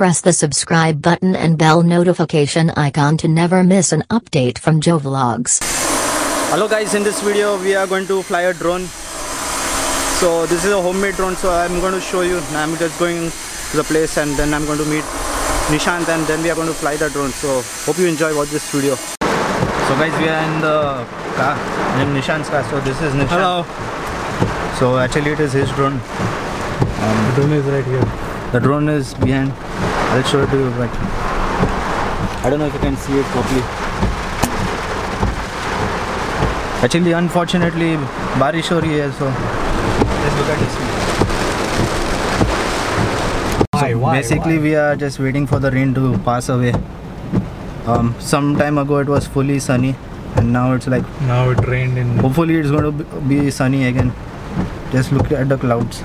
press the subscribe button and bell notification icon to never miss an update from Joe Vlogs. Hello guys, in this video we are going to fly a drone. So this is a homemade drone, so I'm going to show you. I'm just going to the place and then I'm going to meet Nishant and then we are going to fly the drone. So hope you watch this video. So guys, we are in the car, in Nishant's car. So this is Nishant. Hello. So actually it is his drone. The drone is right here. The drone is behind. I'll show it to you, but I don't know if you can see it properly. Actually, unfortunately, बारिश हो रही है, so let's look at this. So basically, we are just waiting for the rain to pass away. Some time ago it was fully sunny, and now it's like now it rained in. Hopefully, it's going to be sunny again. Just look at the clouds.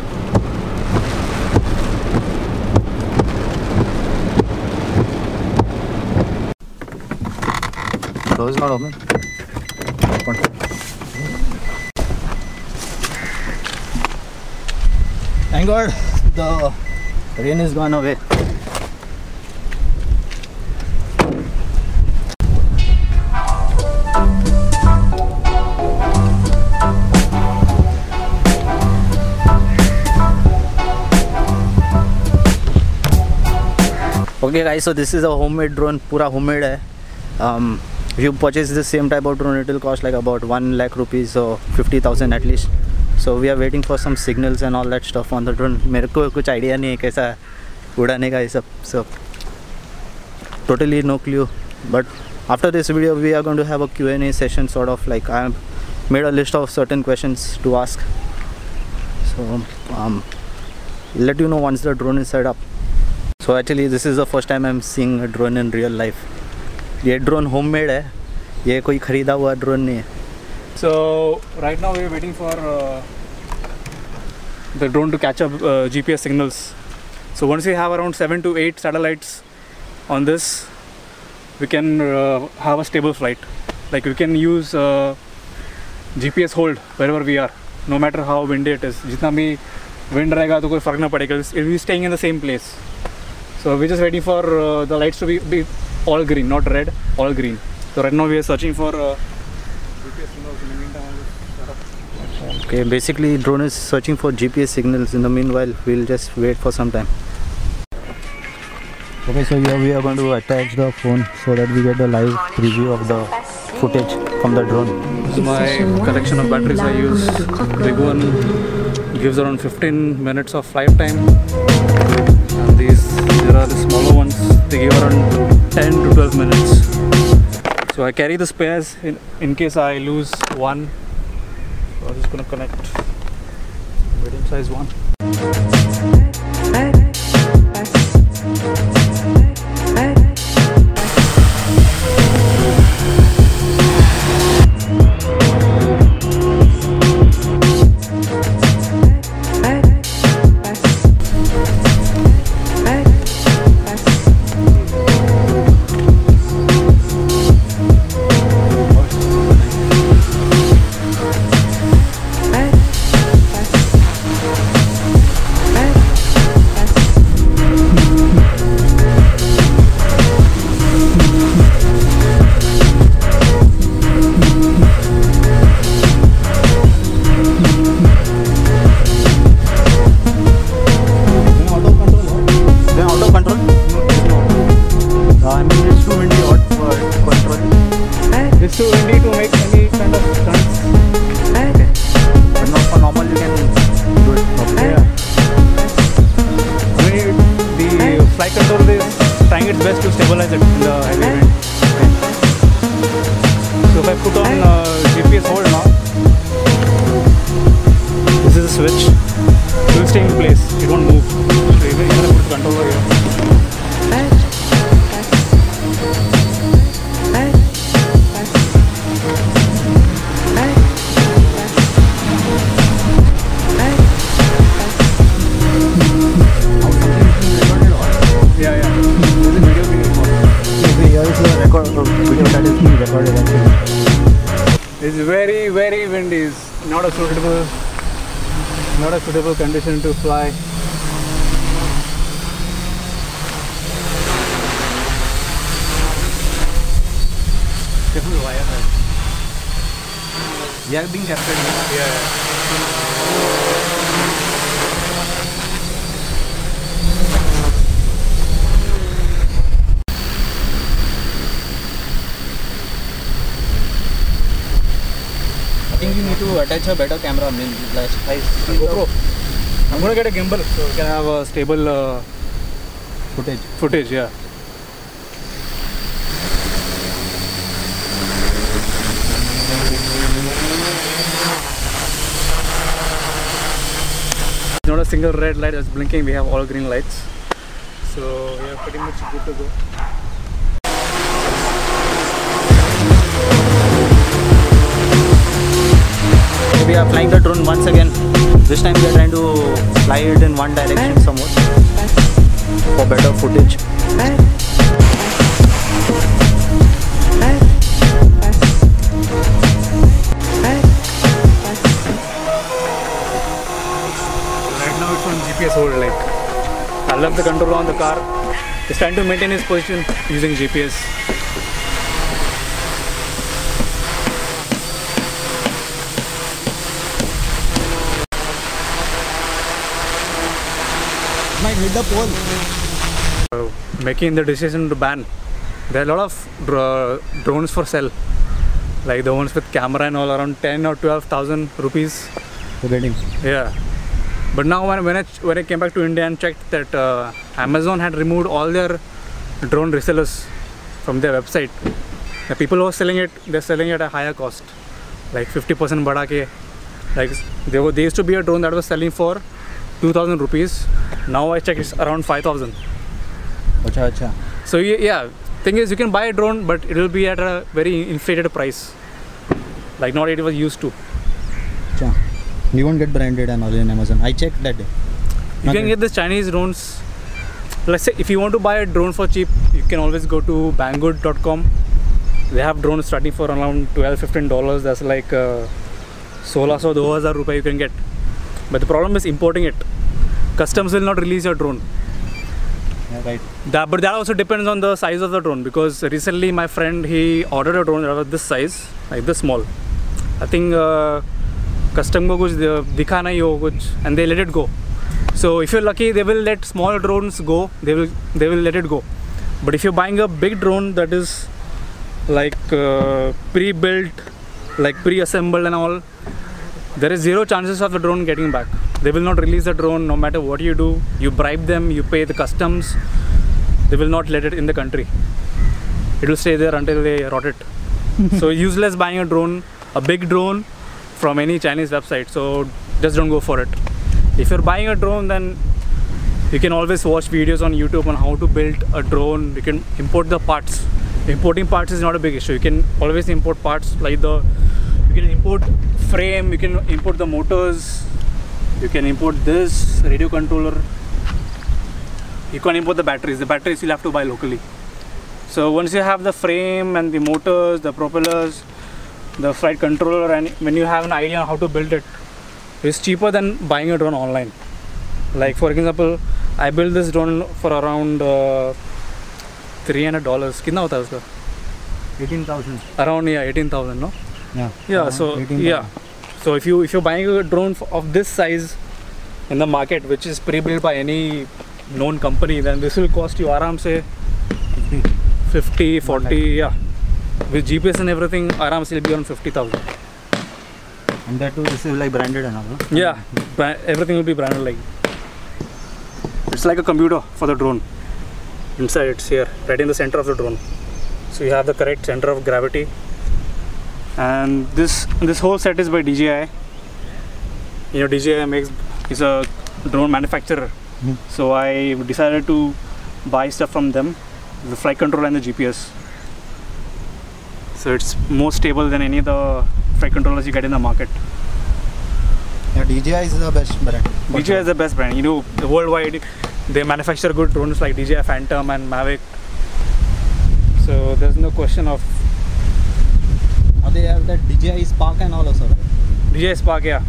Door is not open. Open. Thank God the rain is gone away. Okay guys, so this is a homemade drone, pura homemade hai. If you purchase the same type of drone, it will cost like about 1 lakh rupees or 50,000 at least. So we are waiting for some signals and all that stuff on the drone. मेरे को कुछ idea नहीं है कैसा उड़ाने का ये सब. So totally no clue. But after this video, we are going to have a Q&A session, sort of like I have made a list of certain questions to ask. So let you know once the drone is set up. So actually, this is the first time I'm seeing a drone in real life. ये drone homemade है, ये कोई खरीदा हुआ drone नहीं है. So right now we are waiting for the drone to catch up GPS signals. So once we have around 7 to 8 satellites on this, we can have a stable flight. Like we can use GPS hold wherever we are, no matter how windy it is. जितना भी wind रहेगा तो कोई फर्क ना पड़ेगा. We'll be staying in the same place. So we're just waiting for the lights to be all green, not red, all green. So right now we are searching for GPS signals. In the meantime, Okay, basically drone is searching for GPS signals. In the meanwhile, we'll just wait for some time. Okay, so here we are going to attach the phone so that we get the live preview of the footage from the drone. this is my collection of batteries I use. Big one gives around 15 minutes of flight time. And there are the smaller ones, they give around 10 to 12 minutes. So I carry the spares in case I lose one. So I'm just going to connect medium size one. It's too windy to make any kind of stunts. Okay. But not for normal, you can do it properly. Yeah. The flight control is trying its best to stabilize it in the heavy wind. So if I put on GPS hold now, this is a switch. It will stay in place. It won't move. So even if I put the controller here. It's very windy. It's not a suitable condition to fly. They have been captured. Yeah. I think you need to attach a better camera. I mean, GoPro. I'm gonna get a gimbal so we can have a stable footage. Yeah. Not a single red light is blinking. We have all green lights, so we are pretty much good to go. we are flying the drone once again. This time we are trying to fly it in one direction somewhat for better footage. Right now it's on GPS hold. Like I left the controller on the car. It's trying to maintain its position using GPS. Might hit the pole. Making the decision to ban. There are a lot of drones for sale, like the ones with camera and all, around 10 or 12,000 rupees. For getting. Yeah. But now when I came back to India and checked that Amazon had removed all their drone resellers from their website. The people who are selling it, they're selling it at a higher cost, like 50% bada ke. Like there used to be a drone that was selling for 2,000 rupees. Now I check it's around 5,000. Acha, acha. So yeah, thing is you can buy a drone, but it will be at a very inflated price, like not it was used to. Acha. You won't get branded and all in Amazon. I checked that day. You can get the Chinese drones. Let's say if you want to buy a drone for cheap, you can always go to banggood.com. They have drones starting for around $12-15. That's like 1600-2000 rupees you can get. But the problem is importing it. Customs will not release your drone. Yeah, right. But that also depends on the size of the drone, because recently my friend, he ordered a drone that was this size, like this small. I think custom ko kuch dikha nahi ho kuch, and they let it go. So if you're lucky, they will let small drones go. They will let it go. But if you're buying a big drone that is like pre-built, like pre-assembled and all, there is zero chances of the drone getting back. They will not release the drone no matter what you do. You bribe them, you pay the customs, they will not let it in the country. It will stay there until they rot it. So useless buying a drone, a big drone from any Chinese website. So just don't go for it. If you're buying a drone, then you can always watch videos on YouTube on how to build a drone. You can import the parts. Importing parts is not a big issue. You can always import parts like you can import frame, you can import the motors, you can import this radio controller, you can import the batteries. The batteries you'll have to buy locally. So once you have the frame and the motors, the propellers, the flight controller, and when you have an idea on how to build it, it's cheaper than buying a drone online. Like for example, I built this drone for around $300. Kitna hota hai uska? 18,000. Around 18,000, no? Yeah. So 18,000. So if you're buying a drone of this size in the market, which is pre-built by any known company, then this will cost you aram se 50, 40, yeah. With GPS and everything, aram se will be around 50,000. And that too, this is like branded and all. No? Yeah, everything will be branded like. It's like a computer for the drone. Inside it's here, right in the center of the drone. So you have the correct center of gravity. And this whole set is by DJI. You know, DJI is a drone manufacturer. So I decided to buy stuff from them, the flight controller and the GPS. So it's more stable than any of the flight controllers you get in the market. Yeah, DJI is the best brand. DJI is the best brand. You know, worldwide they manufacture good drones like DJI Phantom and Mavic. So there's no question of. They have that DJI Spark and all also, right? DJI Spark, yeah.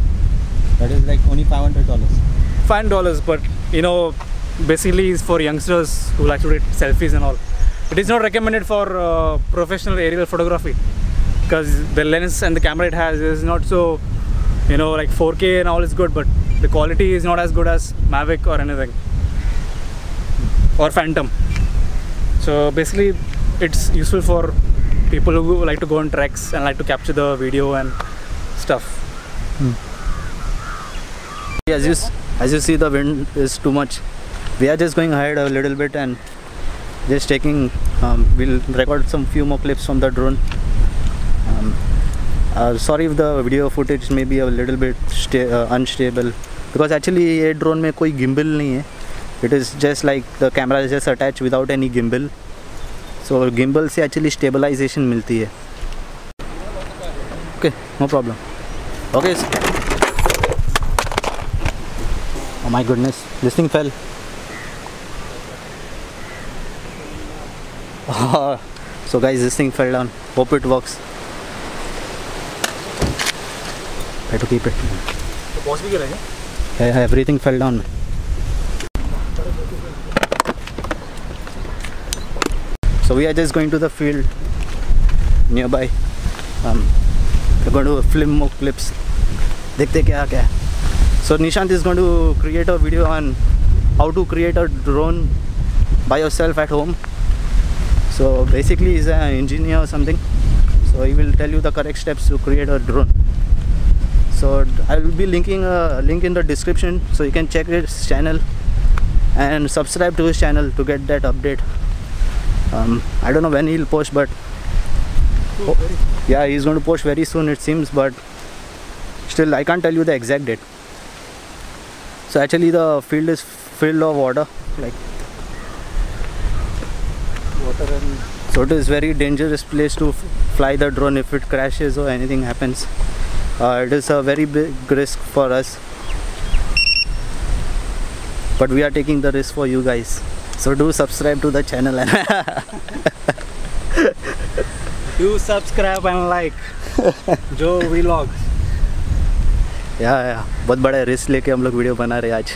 That is like only $500. $5, but you know, basically it's for youngsters who like to take selfies and all. It is not recommended for professional aerial photography. because the lens and the camera it has is not so, you know, like 4K and all is good, but the quality is not as good as Mavic or anything, or Phantom. So basically it's useful for people who like to go on treks and like to capture the video and stuff. As you see, the wind is too much. We are just going ahead a little bit and just taking, we'll record some few more clips from the drone. Sorry if the video footage may be a little bit unstable, because actually ये drone में कोई gimbal नहीं है. It is just like the camera is just attached without any gimbal. So gimbal से actually stabilization मिलती है. Okay, no problem. Okay. Oh my goodness, this thing fell. So guys, this thing fell down. Hope it works. Try to keep it. Yeah, everything fell down. So we are just going to the field nearby. We're going to film more clips. देखते क्या क्या. So Nishant is going to create a video on how to create a drone by yourself at home. So basically he's an engineer or something, so he will tell you the correct steps to create a drone. So I will be linking a link in the description, so you can check his channel and subscribe to his channel to get that update. I don't know when he'll post, but yeah, he's going to post very soon it seems, but still I can't tell you the exact date. So actually the field is filled of water, like water, and so it is very dangerous place to fly the drone if it crashes or anything happens. It is a very big risk for us, but we are taking the risk for you guys. So do subscribe to the channel and do subscribe and like Joe Vlogs. या बहुत बड़ा risk लेके हम लोग video बना रहे हैं आज.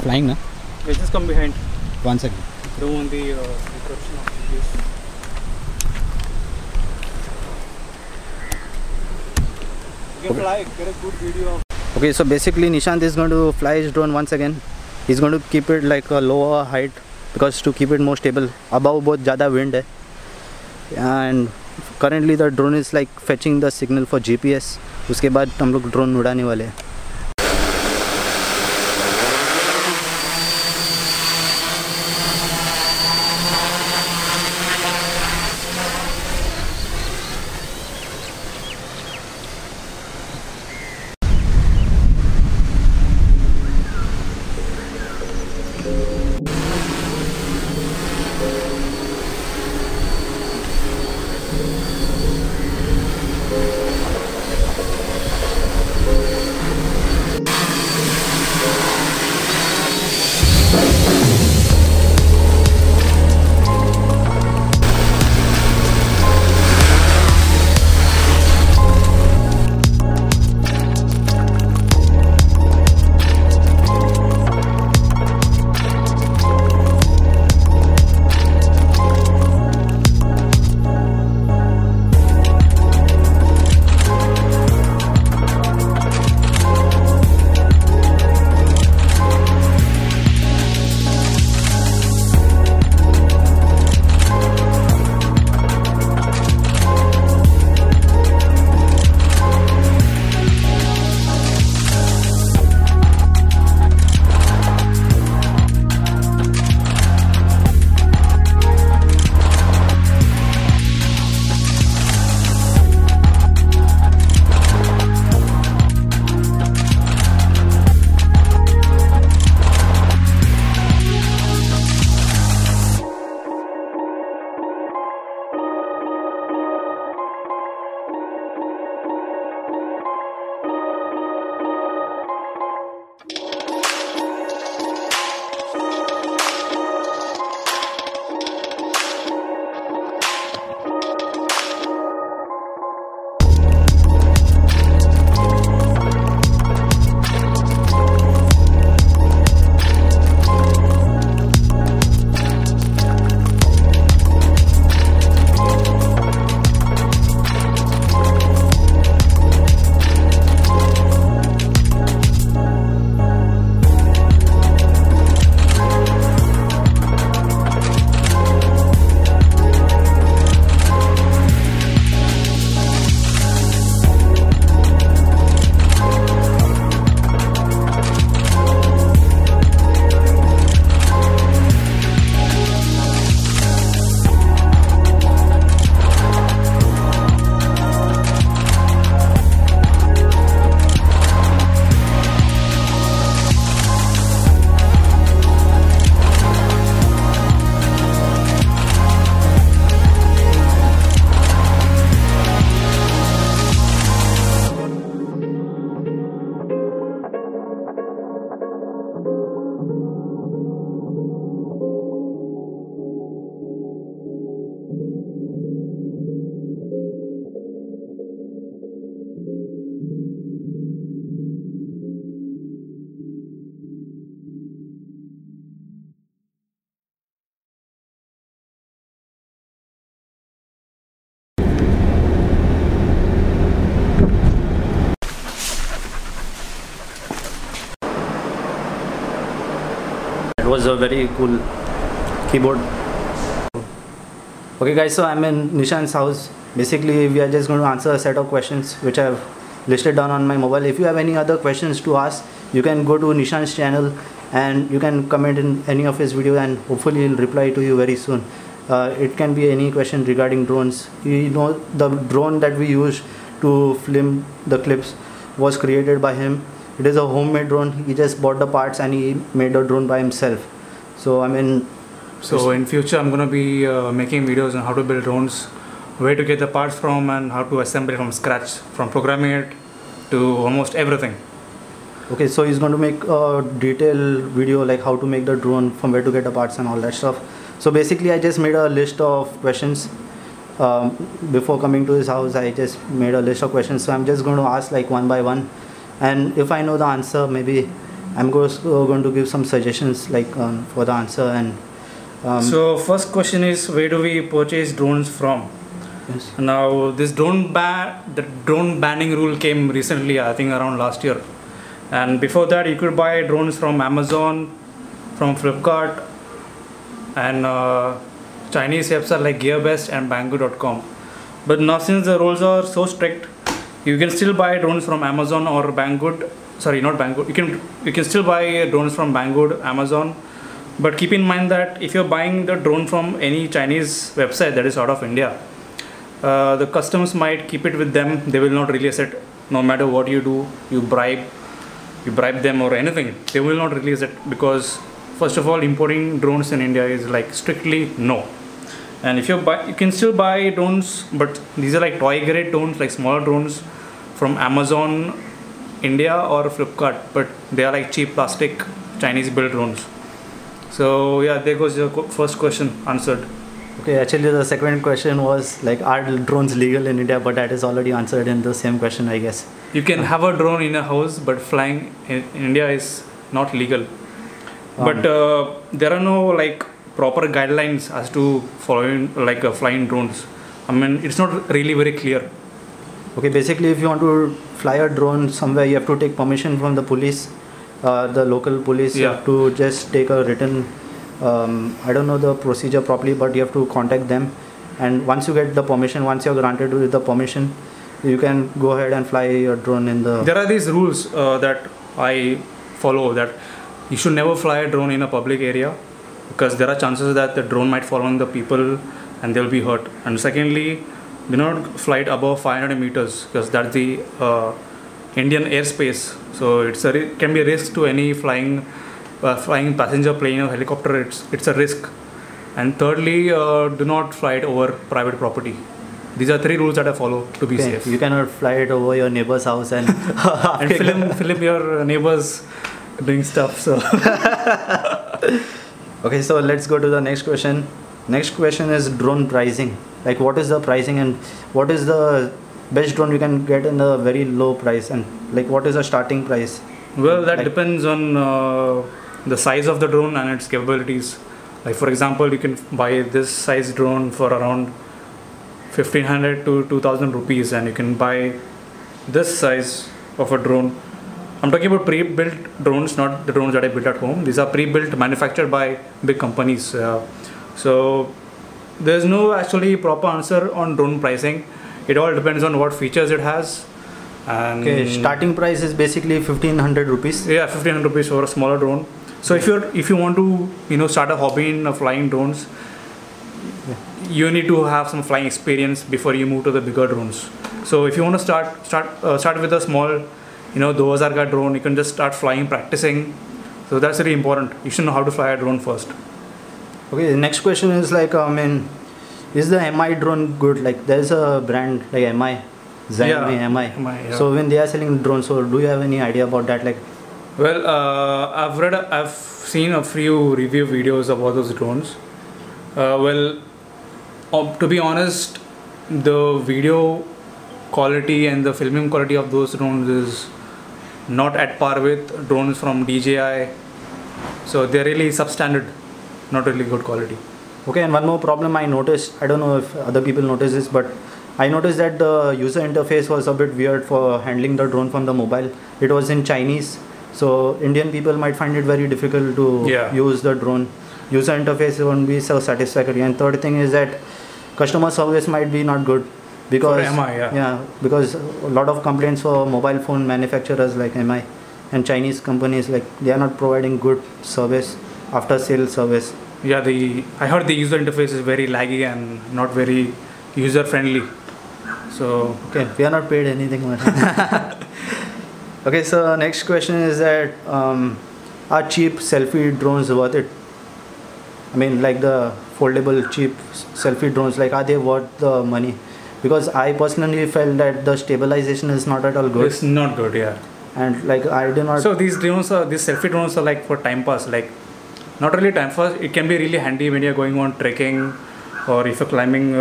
Flying na? Yeah, just come behind. 1 second. Don't want the interruption of GPS. You can fly, get a good video of. Okay, so basically Nishant is going to fly his drone once again. He's going to keep it like a lower height, because to keep it more stable. Above बहुत ज़्यादा wind है, and currently the drone is like fetching the signal for GPS. उसके बाद हम लोग drone उड़ाने वाले हैं. was a very cool keyboard. Okay guys, so I'm in Nishant's house. Basically we are just going to answer a set of questions which I have listed down on my mobile. If you have any other questions to ask, you can go to Nishant's channel and you can comment in any of his video, and hopefully he'll reply to you very soon. It can be any question regarding drones. You know, the drone that we use to film the clips was created by him. It is a homemade drone. He just bought the parts and he made the drone by himself. So I mean, so in future I'm going to be making videos on how to build drones, where to get the parts from, and how to assemble it from scratch, from programming it to almost everything. Okay, so he's going to make a detailed video like how to make the drone, from where to get the parts and all that stuff. So basically I just made a list of questions. Before coming to his house, I just made a list of questions. So I'm just going to ask like one by one, and if I know the answer, maybe I'm going to give some suggestions like for the answer. And so first question is, where do we purchase drones from? yes. Now this the drone banning rule came recently, I think around last year, and before that you could buy drones from Amazon, from Flipkart, and Chinese websites like GearBest and Banggood.com. But now since the rules are so strict, you can still buy drones from Amazon or Banggood. Sorry, not Banggood. You can still buy drones from Banggood, Amazon. But keep in mind that if you're buying the drone from any Chinese website that is out of India, the customs might keep it with them. They will not release it. No matter what you do, you bribe them or anything, they will not release it, because first of all, importing drones in India is like strictly no. And if you can still buy drones, but these are like toy grade drones, like smaller drones from Amazon India or Flipkart, but they are like cheap plastic Chinese built drones. So yeah, there goes your first question answered. Okay, actually the second question was like, are drones legal in India? But that is already answered in the same question, I guess. You can have a drone in a house, but flying in India is not legal. But there are no like proper guidelines as to following like flying drones. I mean, it's not really very clear. Okay, basically if you want to fly a drone somewhere, you have to take permission from the police, the local police. Yeah. You have to just take a written, I don't know the procedure properly, but you have to contact them. And once you get the permission, once you're granted with the permission, you can go ahead and fly your drone in the... There are these rules that I follow, that you should never fly a drone in a public area, because there are chances that the drone might fall on the people and they'll be hurt. And secondly, do not fly it above 500 meters, because that's the Indian airspace. So it can be a risk to any flying passenger plane or helicopter. It's a risk. And thirdly, do not fly it over private property. These are 3 rules that I follow to be safe. You cannot fly it over your neighbor's house and and film your neighbors doing stuff. So okay, so let's go to the next question. Next question is drone pricing. Like, what is the pricing and what is the best drone you can get in a very low price, and like what is the starting price? Well, that depends on the size of the drone and its capabilities. Like for example, you can buy this size drone for around 1500 to 2000 rupees, and you can buy this size of a drone. I'm talking about pre-built drones, not the drones that I built at home. These are pre-built, manufactured by big companies. So there's no actually proper answer on drone pricing. It all depends on what features it has. And okay, starting price is basically 1500 rupees. Yeah, 1500 rupees for a smaller drone. So if you want to start a hobby in flying drones, you need to have some flying experience before you move to the bigger drones. So if you want to start with a small 2000 ka drone, you can just start flying, practicing. So that's really important. You should know how to fly a drone first. Okay, the next question is like, is the MI drone good? Like there's a brand like MI, Xiaomi MI. Yeah. So when they are selling drones, so do you have any idea about that? Like, well, I've seen a few review videos about those drones. To be honest, the video quality and the filming quality of those drones is not at par with drones from DJI. So they're really substandard, not really good quality. Okay, and one more problem I noticed, I don't know if other people notice this, but I noticed that the user interface was a bit weird for handling the drone from the mobile. It was in Chinese, So Indian people might find it very difficult to use the drone. User interface won't be so satisfactory. And third thing is that customer service might be not good because for MI, because a lot of complaints for mobile phone manufacturers like MI and Chinese companies, like they are not providing good service, after sales service. Yeah, I heard the user interface is very laggy and not very user friendly. So okay, we are not paid anything much. Okay, so next question is that are cheap selfie drones worth it? I mean, like the foldable cheap selfie drones, like are they worth the money? Because I personally felt that the stabilization is not at all good. It's not good, yeah. And like I do not. So these selfie drones are like for time pass, like not really time pass. It can be really handy when you're going on trekking, or if you're climbing,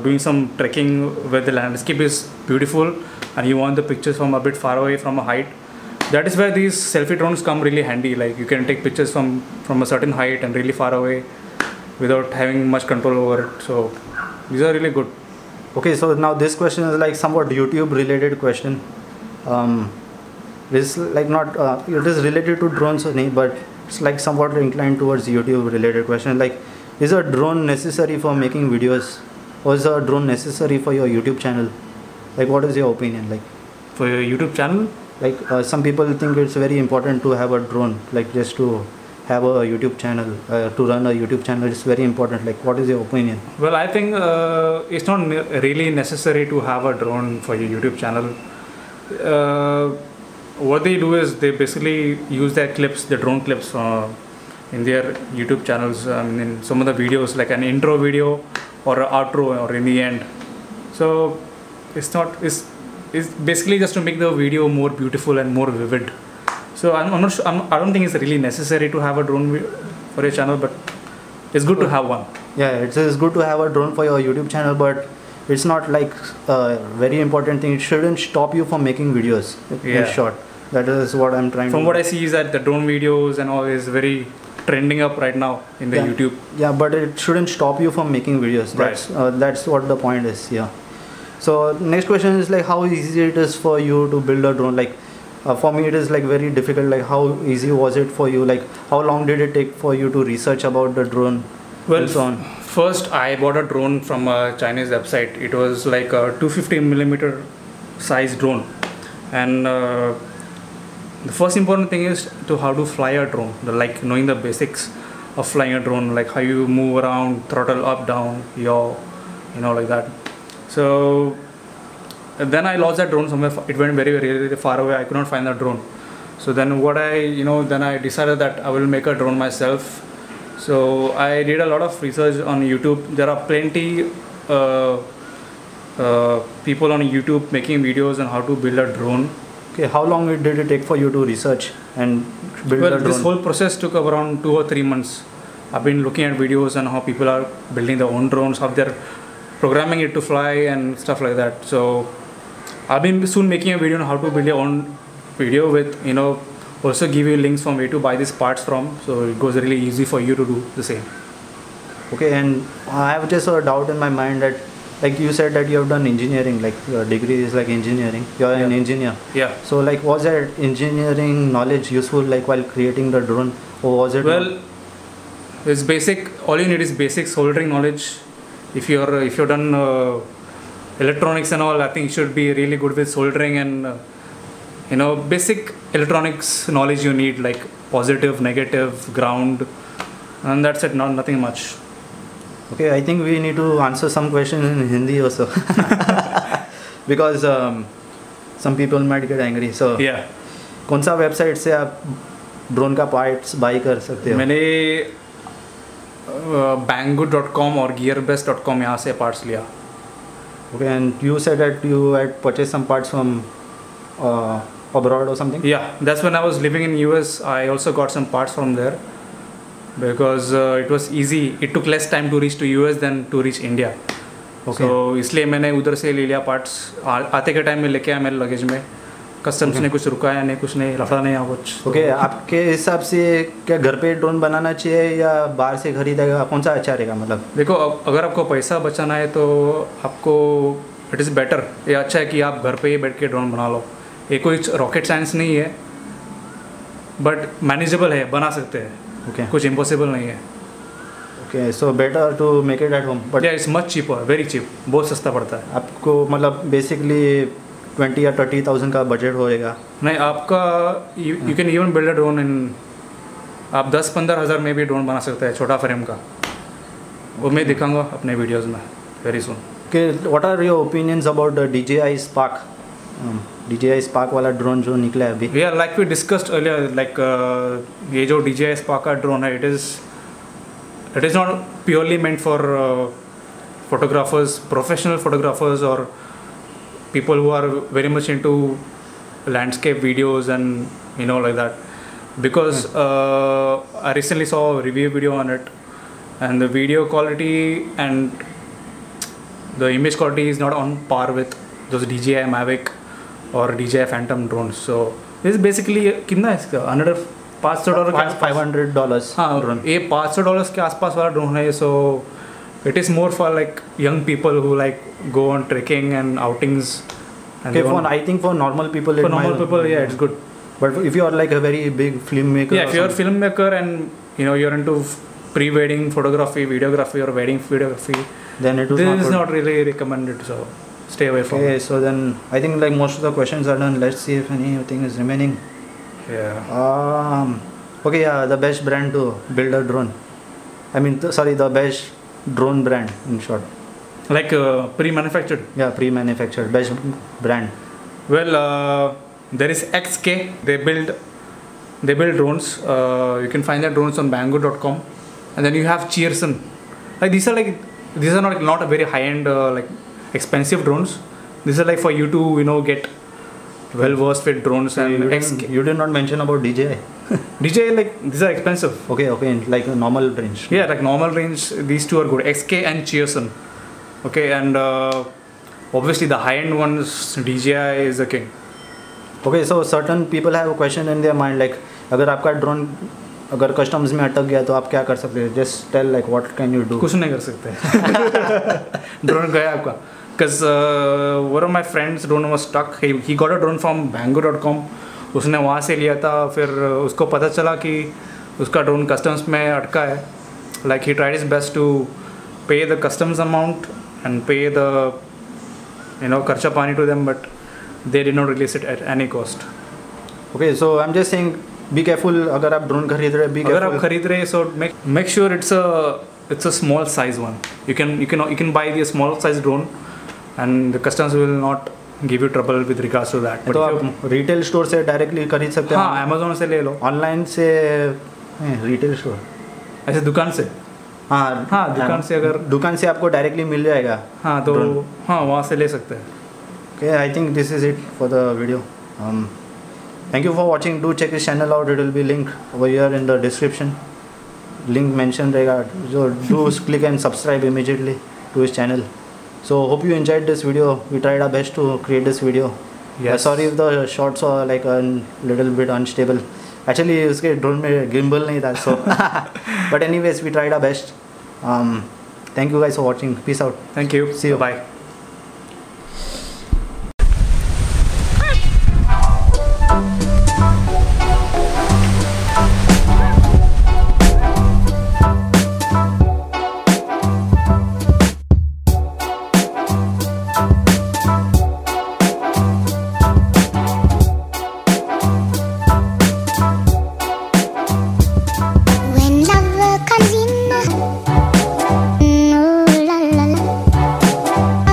doing some trekking where the landscape is beautiful and you want the pictures from a bit far away from a height. That is where these selfie drones come really handy. Like you can take pictures from a certain height and really far away without having much control over it. So these are really good. Okay, so now this question is like somewhat YouTube related question. It's like not it is related to drones only, but it's like somewhat inclined towards YouTube related question. Like, is a drone necessary for making videos, or is a drone necessary for your YouTube channel? Like, what is your opinion? Like, for your YouTube channel, like some people think it's very important to have a drone, like just to have a YouTube channel, to run a YouTube channel. It's very important. Like, what is your opinion? Well, I think it's not really necessary to have a drone for your YouTube channel. What they do is they basically use their clips, the drone clips in their YouTube channels, in some of the videos, like an intro video or an outro or in the end. So it's basically just to make the video more beautiful and more vivid. So I'm not sure, I don't think it's really necessary to have a drone for your channel, but it's good to have one. Yeah, it's good to have a drone for your YouTube channel, but it's not like a very important thing. It shouldn't stop you from making videos. In short, that is what I'm trying to. From what I see is that the drone videos and all is very trending up right now in the YouTube. Yeah, but it shouldn't stop you from making videos. That's what the point is. Yeah. So next question is like how easy it is for you to build a drone. Like for me it is like very difficult. Like how easy was it for you? Like how long did it take for you to research about the drone? Well, first I bought a drone from a Chinese website. It was like a 250mm size drone, and the first important thing is to how to fly a drone, like knowing the basics of flying a drone, like how you move around, throttle up, down, yaw, like that. So then I lost that drone somewhere. It went very, very far away. I could not find that drone. So then then I decided that I will make a drone myself. So I did a lot of research on YouTube. There are plenty people on YouTube making videos on how to build a drone. Okay, how long did it take for you to research and build a drone? This whole process took around 2 or 3 months. I've been looking at videos on how people are building their own drones, how they're programming it to fly and stuff like that. So I'll be soon making a video on how to build your own video with, also give you links from where to buy these parts from. So it goes really easy for you to do the same. Okay, and I have just a doubt in my mind that, like you said that you have done engineering, like your degree is like engineering, you're an engineer. Yeah. So like was that engineering knowledge useful like while creating the drone, or was it? Well, it's basic, all you need is basic soldering knowledge. If you're done electronics and all, I think you should be really good with soldering and basic electronics knowledge you need, like positive, negative, ground, and that's it, nothing much. Okay, I think we need to answer some questions in Hindi also. Because some people might get angry. So yeah. कौन सा website से आप drone का parts by कर सकते हो? मैंने banggood.com और gearbest.com यहाँ से पार्ट्स लिया. Okay, and you said that you had purchased some parts from abroad or something? Yeah, that's when I was living in US. I also got some parts from there because it was easy. It took less time to reach to US than to reach India. Okay. So इसलिए मैंने उधर से ले लिया parts. आते के time में लेके आया मेरे लगेज में. कस्टम्स ने कुछ रुकाया नहीं, कुछ नहीं, लफड़ा नहीं, कुछ. ओके, आपके हिसाब से क्या घर पे ड्रोन बनाना चाहिए या बाहर से खरीदेगा, कौन सा अच्छा रहेगा? मतलब देखो, अगर आपको पैसा बचाना है तो आपको इट इज़ बेटर, ये अच्छा है कि आप घर पे ही बैठ के ड्रोन बना लो. ये कोई रॉकेट साइंस नहीं है. बट मैनेजेबल है, बना सकते हैं. Okay. कुछ इम्पॉसिबल नहीं है. Okay, so better to make it at home. But yeah, it's much cheaper, very cheap. बहुत सस्ता पड़ता है. आपको मतलब बेसिकली 20 या 30,000 का बजट होएगा. नहीं, आपका you can even build a drone in, आप 10-15 हज़ार में भी ड्रोन बना सकते हैं छोटा फ्रेम का. वो मैं दिखाऊंगा अपने वीडियोस में very soon. Okay, what are your opinions about the DJI Spark? DJI Spark वाला ड्रोन जो निकला है अभी. Yeah, like we discussed earlier, like ये जो DJI Spark का ड्रोन है, it is not purely meant for photographers, professional photographers, or people who are very much into landscape videos and like that. Because I recently saw a review video on it, and the video quality and the image quality is not on par with those DJI Mavic or DJI Phantom drones. So this is basically कितना है इसका, $500 के आसपास, $500. हाँ, ये $500 के आसपास वाला ड्रोन है. So it is more for like young people who like go on trekking and outings. And Okay, I think for normal people, yeah, it's good. But if you are like a very big filmmaker, yeah, if you're a filmmaker and you're into pre-wedding photography, videography, or wedding videography, then this is not really recommended. So stay away from it. Okay, so then I think like most of the questions are done. Let's see if anything is remaining. Yeah. Okay, yeah, the best brand to build a drone. I mean, the best drone brand in short. Like pre-manufactured. Yeah, pre-manufactured best brand. Well, there is XK. They build drones. You can find their drones on Banggood.com. And then you have Cheerson. These are not a very high-end like expensive drones. These are like for you to get well versed with drones. So and you did not mention about DJI. DJI, these are expensive. Okay, like a normal range. Yeah, like normal range, these two are good. XK and Cheerson. Okay, and obviously the high-end ones, DJI is the king. Okay, so certain people have a question in their mind like, अगर आपका drone अगर customs में अटक गया तो आप क्या कर सकते हैं? Just tell like what can you do? कुछ नहीं कर सकते. ड्रोन गया आपका. Because one of my friends' drone was stuck. He got a drone from Banggood.com. उसने वहाँ से लिया था. फिर उसको पता चला कि उसका ड्रोन कस्टम्स में अटका है. Like he tried his best to pay the customs amount and pay the खर्चा पानी to them, but they did not release it at any cost. Okay, so I'm just saying be careful. अगर आप drone खरीद रहे हैं, be careful. अगर आप खरीद रहे हैं, so make sure it's a small size one. You can buy the small size drone, and the customs will not give you trouble with regards to that. तो आप रिटेल स्टोर से directly खरीद सकते हैं. हाँ, Amazon से ले लो. Online से रिटेल स्टोर ऐसे दुकान से. हाँ, दुकान से आपको डायरेक्टली मिल जाएगा. हाँ, तो हाँ, वहाँ से ले सकते हैं. Okay, I think this is it for the video. Thank you for watching. Do check his channel out. It will be linked over here in the description. Link mentioned रहेगा. So do click and subscribe immediately to his channel. So hope you enjoyed this video. We tried our best to create this video. Yes. Sorry if the shots are like a little bit unstable. Actually उसके drone में gimbal नहीं था. So but anyways, we tried our best. Thank you guys for watching. Peace out. Thank you. See you. Bye. When love comes in, ooh la la la.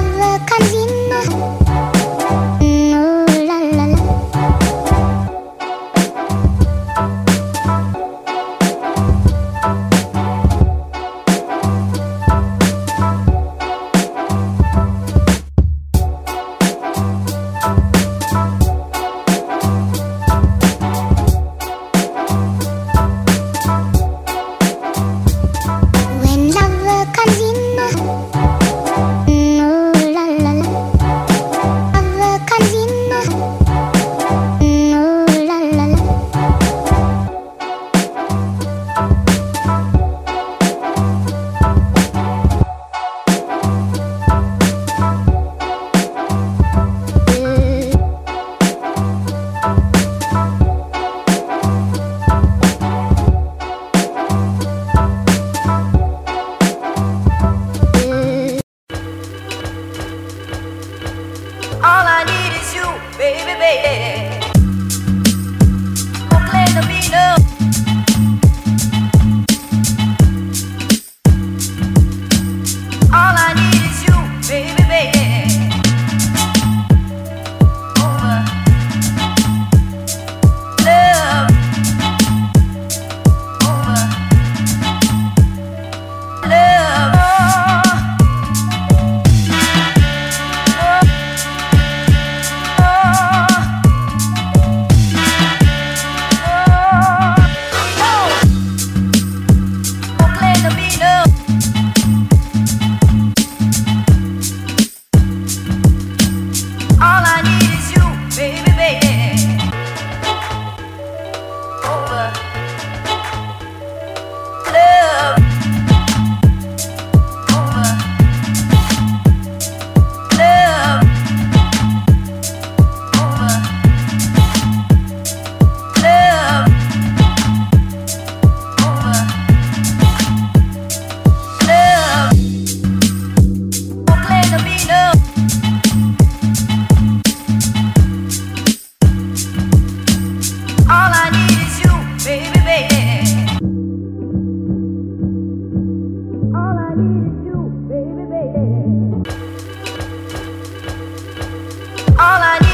all I need.